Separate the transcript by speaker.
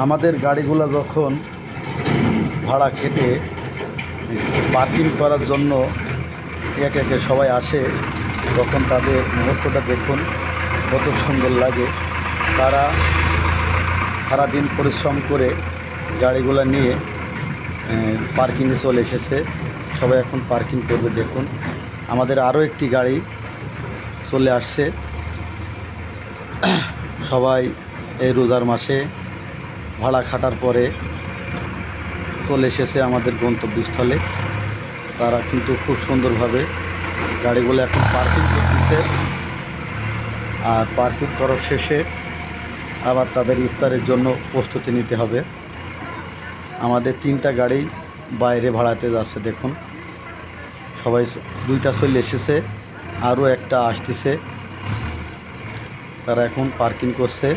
Speaker 1: আমাদের গাড়িগুলো যখন ভাড়া খেটে পার্কিং করার জন্য একে একে সবাই আসে, তখন তাদের মুহূর্তটা দেখুন কত সুন্দর লাগে। তারা সারাদিন পরিশ্রম করে গাড়িগুলো নিয়ে পার্কিংয়ে চলে এসেছে। সবাই এখন পার্কিং করবে। দেখুন আমাদের আরও একটি গাড়ি চলে আসছে। সবাই এই রোজার মাসে ভাড়া খাটার পরে চলে এসেছে আমাদের গন্তব্যস্থলে। তারা কিন্তু খুব সুন্দরভাবে গাড়িগুলো এখন পার্কিং করতেছে, আর পার্কিং করার শেষে আবার তাদের ইফতারের জন্য প্রস্তুতি নিতে হবে। আমাদের 3টা গাড়ি বাইরে ভাড়াতে যাচ্ছে। দেখুন সবাই 2টা চলে এসেছে, আরও একটা আসতেছে। তারা এখন পার্কিং করছে।